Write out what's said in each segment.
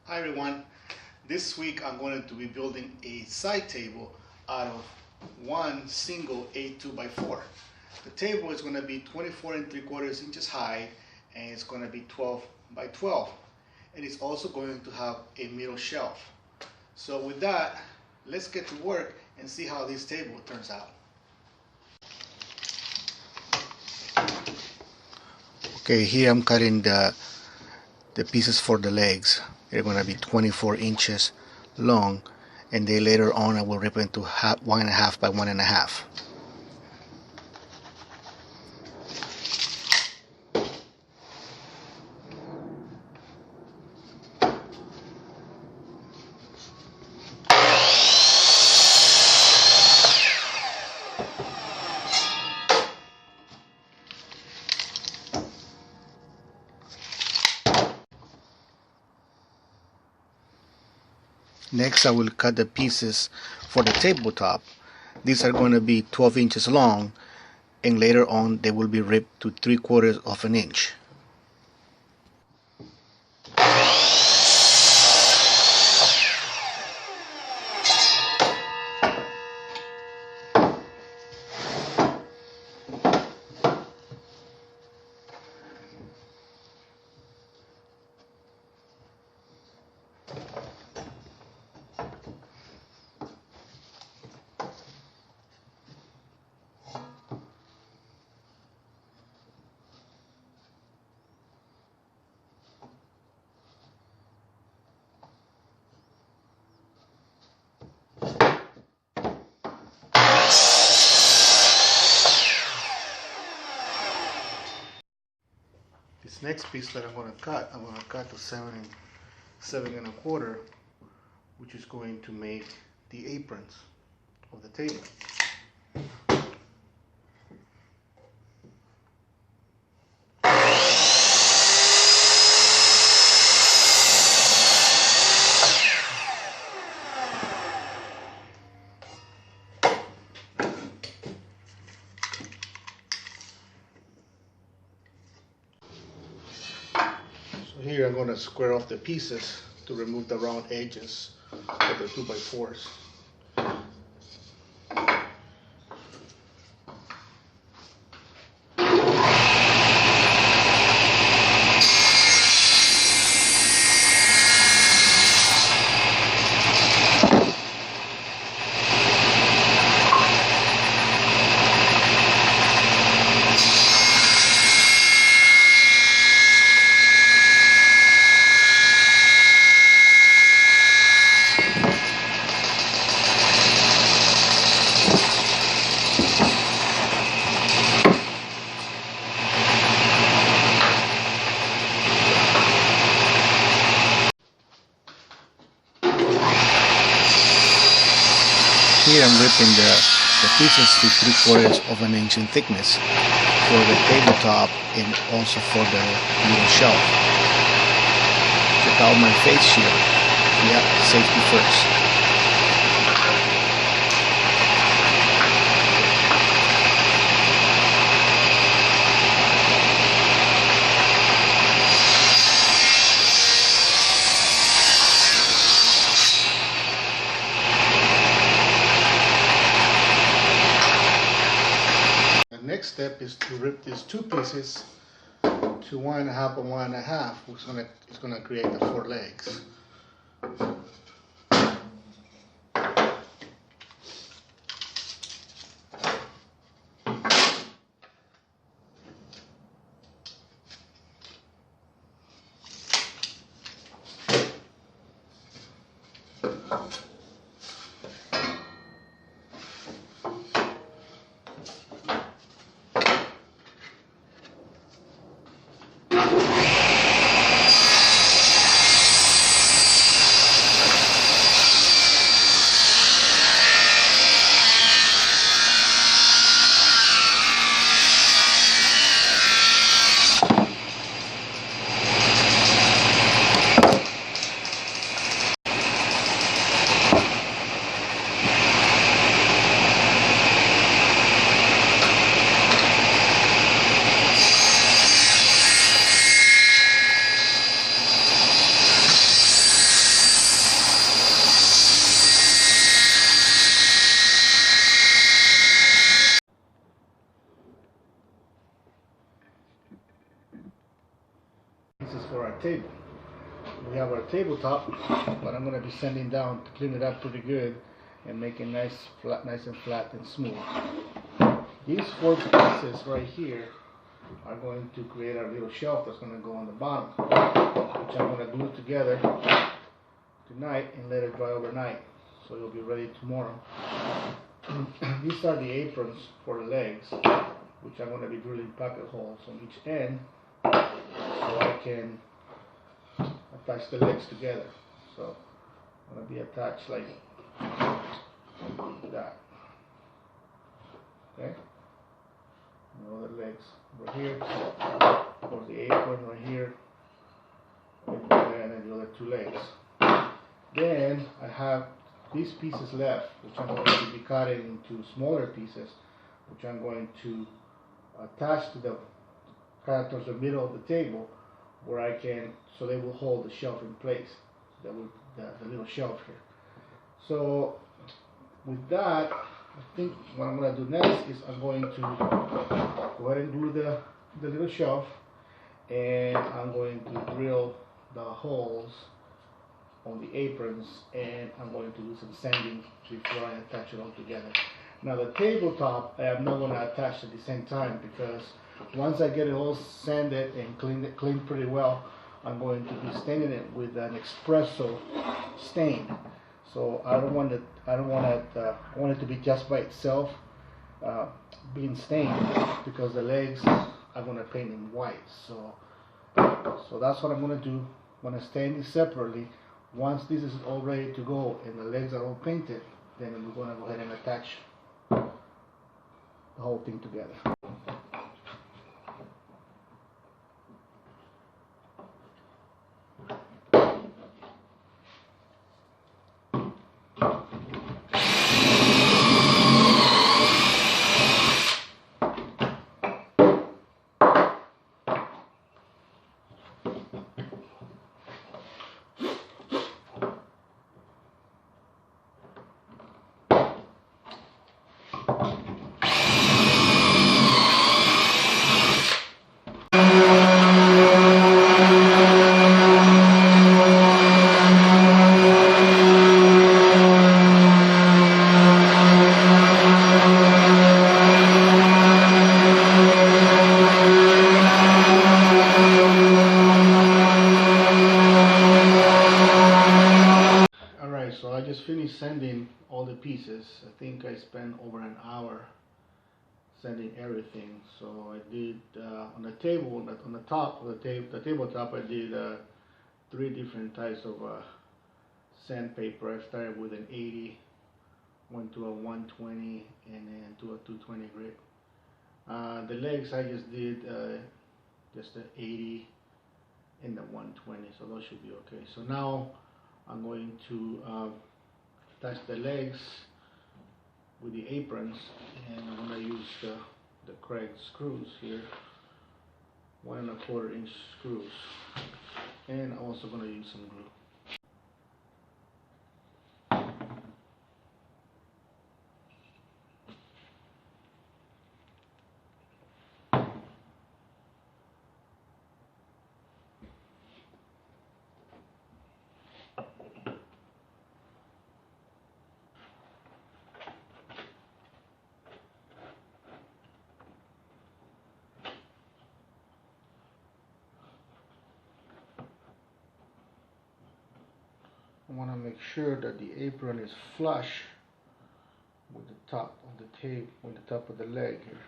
Hi everyone. This week I'm going to be building a side table out of one single 8 2x4. The table is going to be 24 and 3/4 inches high, and it's going to be 12 by 12, and it's also going to have a middle shelf. So with that, let's get to work and see how this table turns out. Okay, here I'm cutting the pieces for the legs. They're going to be 24 inches long, and then later on I will rip into 1.5 by 1.5. Next, I will cut the pieces for the tabletop. These are going to be 12 inches long, and later on they will be ripped to 3/4 of an inch. This next piece that I'm going to cut to 7.25, which is going to make the aprons of the table. Here I'm going to square off the pieces to remove the round edges of the 2x4s. Here I'm ripping the pieces to 3/4 of an inch in thickness for the tabletop and also for the middle shelf. Check out my face shield. Yeah, safety first. Next step is to rip these two pieces to 1.5 by 1.5, which is gonna create the 4 legs. table. We have our tabletop, but I'm going to be sanding down to clean it up pretty good and make it nice and flat and smooth. These 4 pieces right here are going to create our little shelf that's going to go on the bottom, which I'm going to glue together tonight and let it dry overnight, so it'll be ready tomorrow. These are the aprons for the legs, which I'm going to be drilling pocket holes on each end so I can attach the legs together. So I'm going to be attached like that. Okay? And all the legs over here, or the apron right here, and then the other 2 legs. Then I have these pieces left, which I'm going to be cutting into smaller pieces, which I'm going to attach to the kind of towards the middle of the table, where I can, so they will hold the shelf in place, the little shelf here. So with that, I think what I'm going to do next is I'm going to go ahead and glue the little shelf, and I'm going to drill the holes on the aprons, and I'm going to do some sanding before I attach it all together. Now the tabletop I am not going to attach at the same time, because once I get it all sanded and cleaned pretty well, I'm going to be staining it with an espresso stain. So I want it to be just by itself being stained, because the legs I'm going to paint in white. So that's what I'm going to do. I'm going to stain this separately. Once this is all ready to go and the legs are all painted, then we're going to go ahead and attach the whole thing together. So I just finished sanding all the pieces. I think I spent over an hour sanding everything. So I did on the table, on the top of the tabletop, I did 3 different types of sandpaper. I started with an 80, went to a 120, and then to a 220 grit. The legs I just did just the 80 and the 120, so those should be okay. So now I'm going to attach the legs with the aprons, and I'm going to use the correct screws here, 1 1/4 inch screws, and I'm also going to use some glue. I want to make sure that the apron is flush with the top of the tape, with the top of the leg here.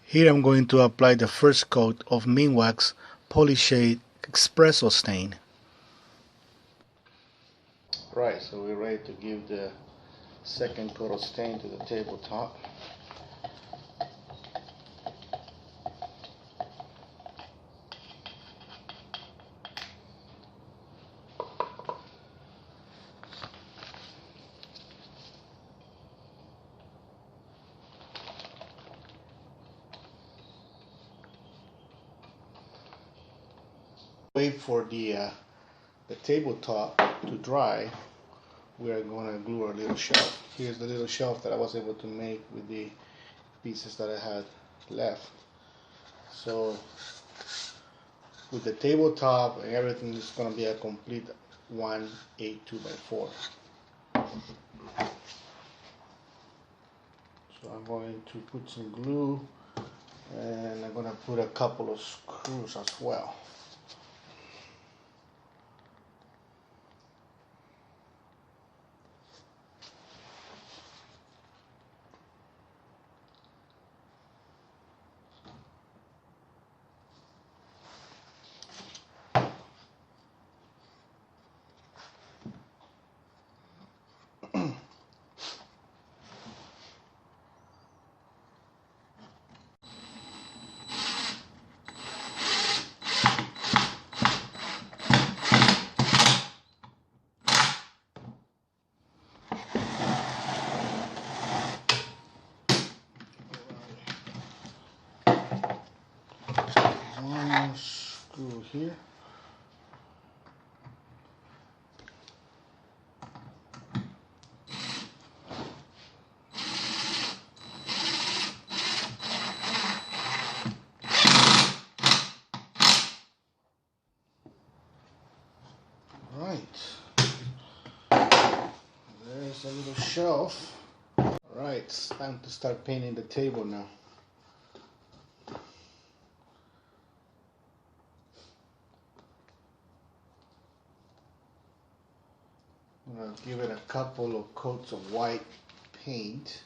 Here I'm going to apply the first coat of Minwax Polyshade Espresso Stain. Right, so we're ready to give the second coat of stain to the tabletop. Wait for the tabletop to dry. We are going to glue our little shelf. Here's the little shelf that I was able to make with the pieces that I had left. So with the tabletop and everything, it's going to be a complete 1/8 2x4. So I'm going to put some glue, and I'm going to put a couple of screws as well. One screw here. Right. There's a little shelf. Alright, it's time to start painting the table now. I'm going to give it a couple of coats of white paint.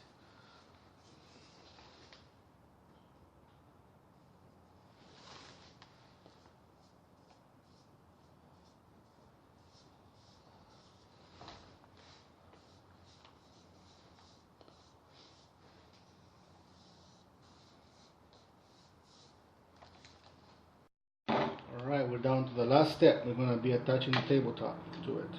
Alright, we're down to the last step. We're going to be attaching the tabletop to it.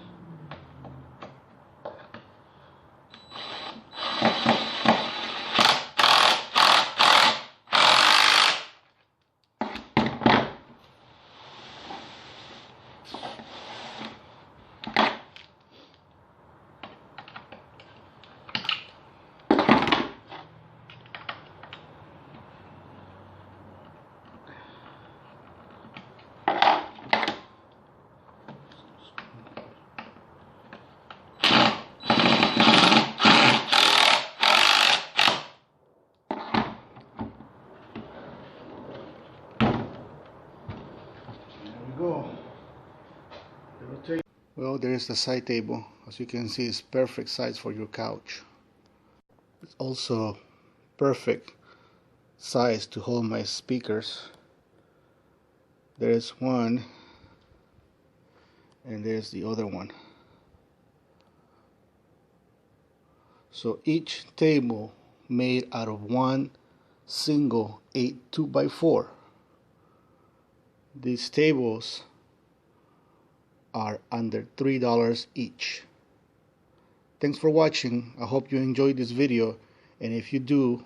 Well, there is the side table. As you can see, it's perfect size for your couch. It's also perfect size to hold my speakers. There's one, and there's the other one. So each table made out of one single 8 2x4. These tables are under $3 each. Thanks for watching. I hope you enjoyed this video, and if you do,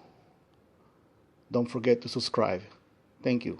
don't forget to subscribe. Thank you.